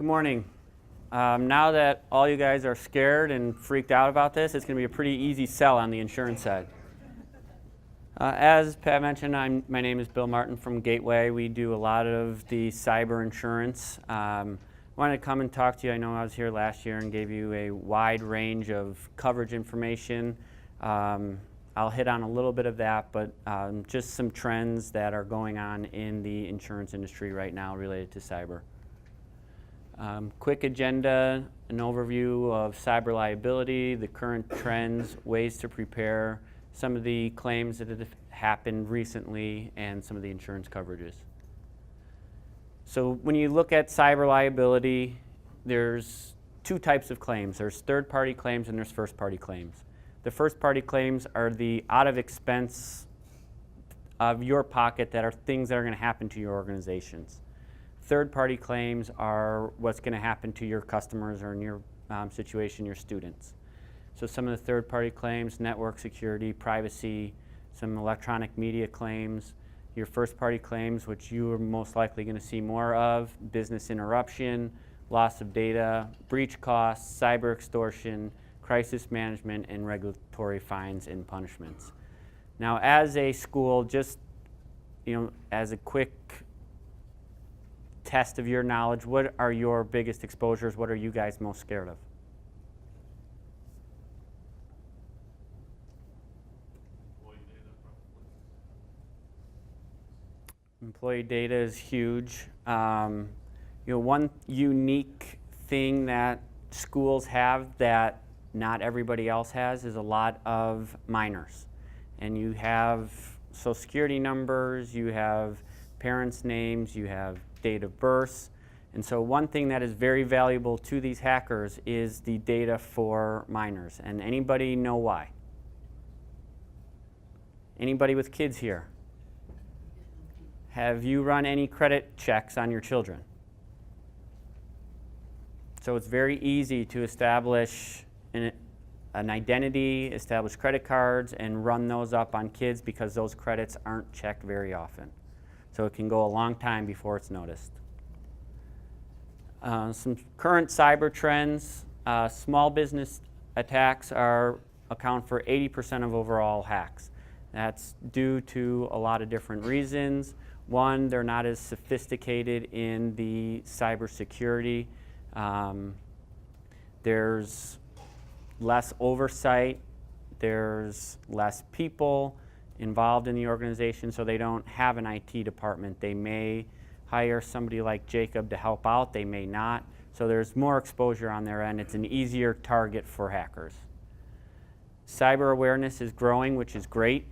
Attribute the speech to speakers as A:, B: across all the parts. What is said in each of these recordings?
A: Good morning. Now that all you guys are scared and freaked out about this, it's going to be a pretty easy sell on the insurance side. As Pat mentioned, my name is Bill Martin from Gateway. We do a lot of the cyber insurance. I wanted to come and talk to you. I know I was here last year and gave you a wide range of coverage information. I'll hit on a little bit of that, but just some trends that are going on in the insurance industry right now related to cyber. Quick agenda, an overview of cyber liability, the current trends, ways to prepare, some of the claims that have happened recently, and some of the insurance coverages. So when you look at cyber liability, there's two types of claims. There's third-party claims and there's first-party claims. The first-party claims are the out-of-expense of your pocket that are things that are going to happen to your organizations. Third-party claims are what's going to happen to your customers or in your situation, your students. So some of the third-party claims, network security, privacy, some electronic media claims, your first-party claims, which you are most likely going to see more of, business interruption, loss of data, breach costs, cyber extortion, crisis management, and regulatory fines and punishments. Now, as a school, just as a quick test of your knowledge, what are your biggest exposures? What are you guys most scared of? Employee data is huge. One unique thing that schools have that not everybody else has is a lot of minors. And you have social security numbers, you have parents' names, you have date of birth. And so one thing that is very valuable to these hackers is the data for minors. And anybody know why? Anybody with kids here? Have you run any credit checks on your children? So it's very easy to establish an identity, establish credit cards, and run those up on kids because those credits aren't checked very often. So it can go a long time before it's noticed. Some current cyber trends, small business attacks account for 80% of overall hacks. That's due to a lot of different reasons. One, they're not as sophisticated in the cybersecurity. There's less oversight. There's less people involved in the organization, so they don't have an IT department. They may hire somebody like Jacob to help out, they may not. So there's more exposure on their end. It's an easier target for hackers. Cyber awareness is growing, which is great.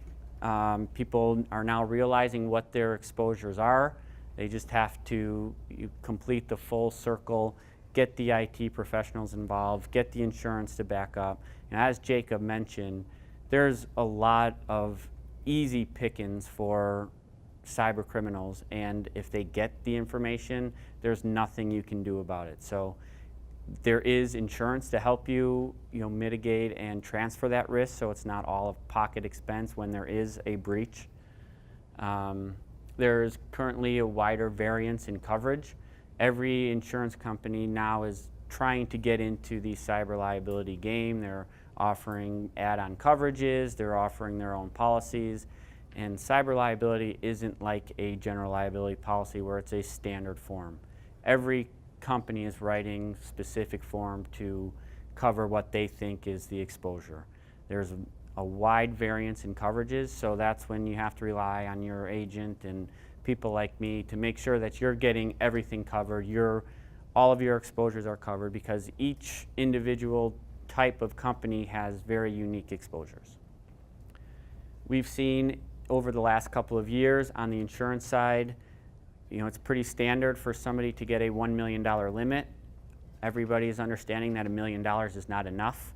A: People are now realizing what their exposures are. They just have to complete the full circle, get the IT professionals involved, get the insurance to back up. And as Jacob mentioned, there's a lot of easy pickings for cyber criminals, and if they get the information, there's nothing you can do about it. So there is insurance to help you, mitigate and transfer that risk, so it's not all of pocket expense when there is a breach. There's currently a wider variance in coverage. Every insurance company now is trying to get into the cyber liability game. They're offering add-on coverages, they're offering their own policies, and cyber liability isn't like a general liability policy where it's a standard form. Every company is writing specific form to cover what they think is the exposure. There's a wide variance in coverages, so that's when you have to rely on your agent and people like me to make sure that you're getting everything covered. All of your exposures are covered because each individual type of company has very unique exposures. We've seen over the last couple of years on the insurance side, it's pretty standard for somebody to get a $1 million limit. Everybody is understanding that $1 million is not enough,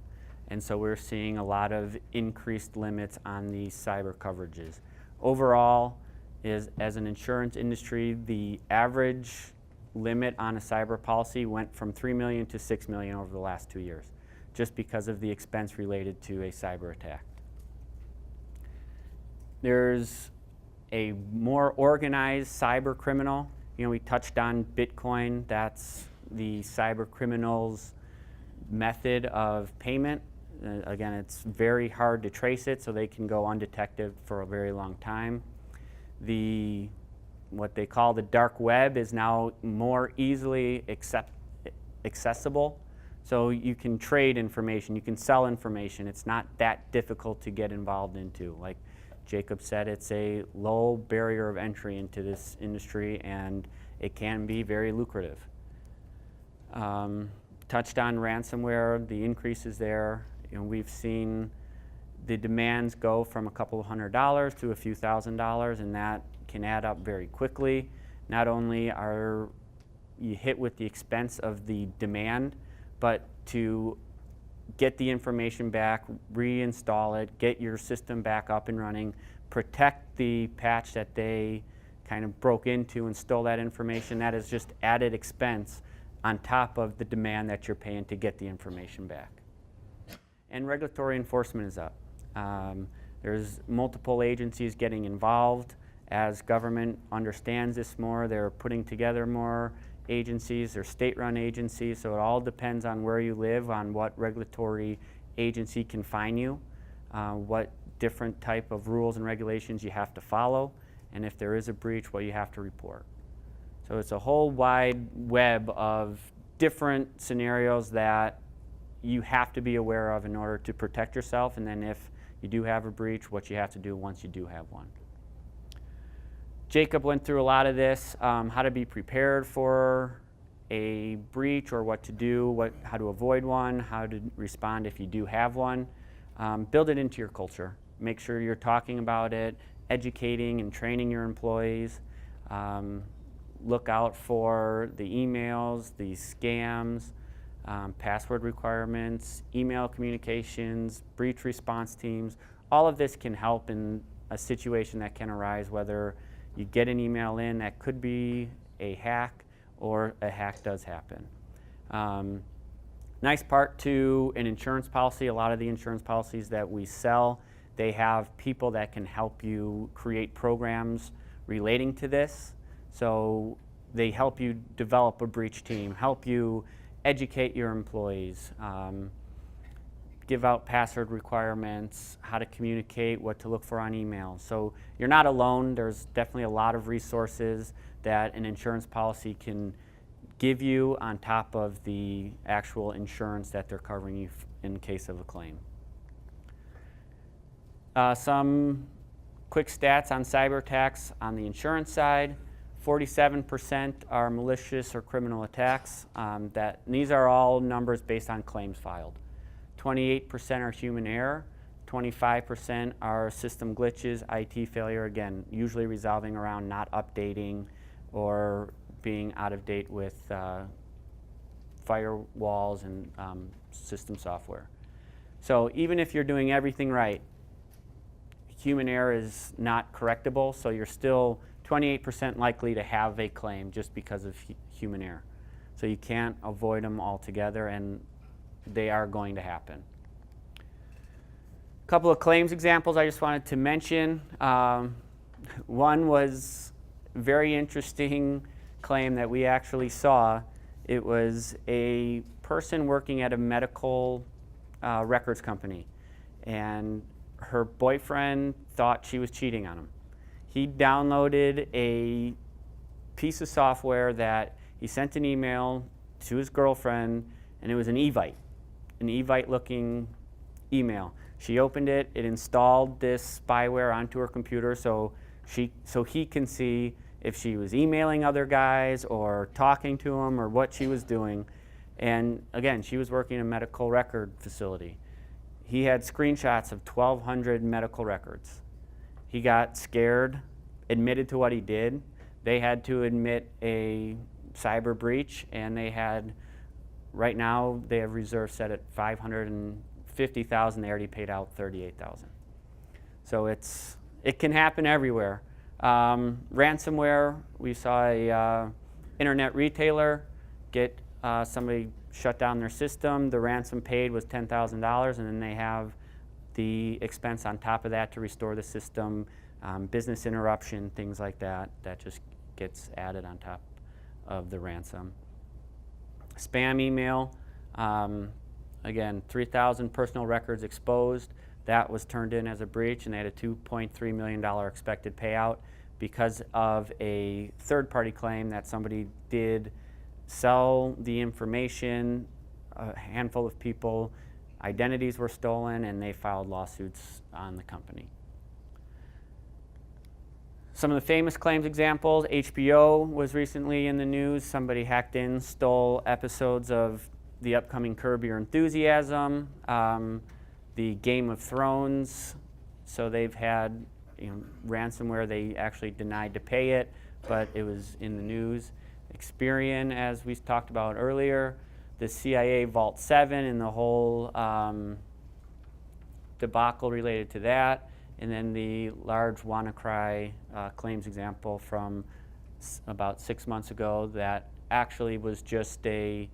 A: and so we're seeing a lot of increased limits on the cyber coverages. Overall, as an insurance industry, the average limit on a cyber policy went from $3 million to $6 million over the last 2 years, just because of the expense related to a cyber attack. There's a more organized cyber criminal. We touched on Bitcoin. That's the cyber criminals' method of payment. Again, it's very hard to trace it, so they can go undetected for a very long time. What they call the dark web is now more easily accessible. So you can trade information, you can sell information. It's not that difficult to get involved into. Like Jacob said, it's a low barrier of entry into this industry, and it can be very lucrative. Touched on ransomware, the increases there. We've seen the demands go from a couple of $100s to a few $1,000s, and that can add up very quickly. Not only are you hit with the expense of the demand, but to get the information back, reinstall it, get your system back up and running, protect the patch that they kind of broke into and stole that information, that is just added expense on top of the demand that you're paying to get the information back. And regulatory enforcement is up. There's multiple agencies getting involved. As government understands this more, they're putting together more agencies. They're state-run agencies, so it all depends on where you live, on what regulatory agency can fine you, what different type of rules and regulations you have to follow, and if there is a breach, what you have to report. So it's a whole wide web of different scenarios that you have to be aware of in order to protect yourself, and then if you do have a breach, what you have to do once you do have one. Jacob went through a lot of this, how to be prepared for a breach or what to do, how to avoid one, how to respond if you do have one. Build it into your culture. Make sure you're talking about it, educating and training your employees. Look out for the emails, the scams, password requirements, email communications, breach response teams. All of this can help in a situation that can arise, whether you get an email in that could be a hack or a hack does happen. Nice part to an insurance policy, a lot of the insurance policies that we sell, they have people that can help you create programs relating to this. So they help you develop a breach team, help you educate your employees, give out password requirements, how to communicate, what to look for on emails. So you're not alone. There's definitely a lot of resources that an insurance policy can give you on top of the actual insurance that they're covering you in case of a claim. Some quick stats on cyber attacks on the insurance side. 47% are malicious or criminal attacks. These are all numbers based on claims filed. 28% are human error, 25% are system glitches, IT failure, again, usually resolving around not updating or being out of date with firewalls and system software. So even if you're doing everything right, human error is not correctable, so you're still 28% likely to have a claim just because of human error. So you can't avoid them altogether, and they are going to happen. A couple of claims examples I just wanted to mention. One was a very interesting claim that we actually saw. It was a person working at a medical records company, and her boyfriend thought she was cheating on him. He downloaded a piece of software that he sent an email to his girlfriend, and it was an Evite looking email. She opened it, it installed this spyware onto her computer so he can see if she was emailing other guys or talking to them or what she was doing. And again, she was working in a medical record facility. He had screenshots of 1,200 medical records. He got scared, admitted to what he did. They had to admit a cyber breach, and right now they have reserves set at $550,000. They already paid out $38,000. So it can happen everywhere. Ransomware, we saw a internet retailer get somebody shut down their system. The ransom paid was $10,000, and then they have the expense on top of that to restore the system, business interruption, things like that. That just gets added on top of the ransom. Spam email, again, 3,000 personal records exposed. That was turned in as a breach, and they had a $2.3 million expected payout because of a third-party claim that somebody did sell the information. A handful of people, identities were stolen, and they filed lawsuits on the company. Some of the famous claims examples, HBO was recently in the news. Somebody hacked in, stole episodes of the upcoming Curb Your Enthusiasm, the Game of Thrones. So they've had ransomware. They actually denied to pay it, but it was in the news. Experian, as we talked about earlier, the CIA Vault 7 and the whole debacle related to that. And then the large WannaCry claims example from about 6 months ago that actually was just a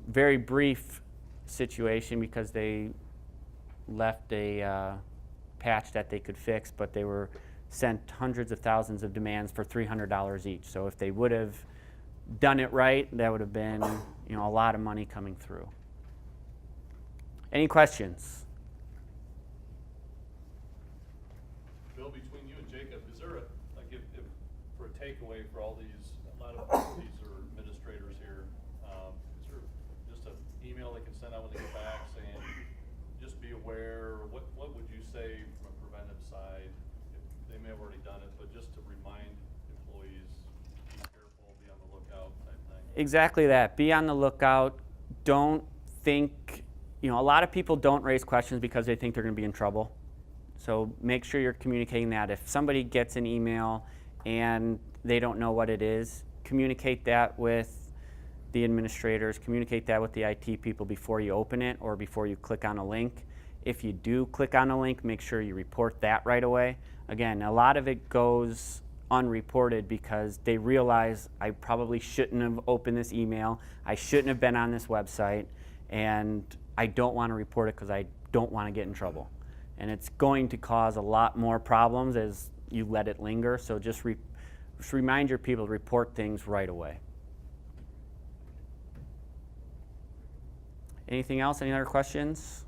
A: very brief situation because they left a patch that they could fix, but they were sent hundreds of thousands of demands for $300 each. So if they would have done it right, that would have been a lot of money coming through. Any questions?
B: Between you and Jacob, is there if for a takeaway for all these, a lot of these are administrators here, is there just an email they can send out when they get back saying, just be aware, what would you say from a preventive side? If they may have already done it, but just to remind employees, be careful, be on the lookout type thing.
A: Exactly that. Be on the lookout. Don't think, a lot of people don't raise questions because they think they're going to be in trouble. So make sure you're communicating that. If somebody gets an email and they don't know what it is, communicate that with the administrators, communicate that with the IT people before you open it or before you click on a link. If you do click on a link, make sure you report that right away. Again, a lot of it goes unreported because they realize I probably shouldn't have opened this email, I shouldn't have been on this website, and I don't want to report it because I don't want to get in trouble. And it's going to cause a lot more problems as you let it linger. So just remind your people to report things right away. Anything else? Any other questions?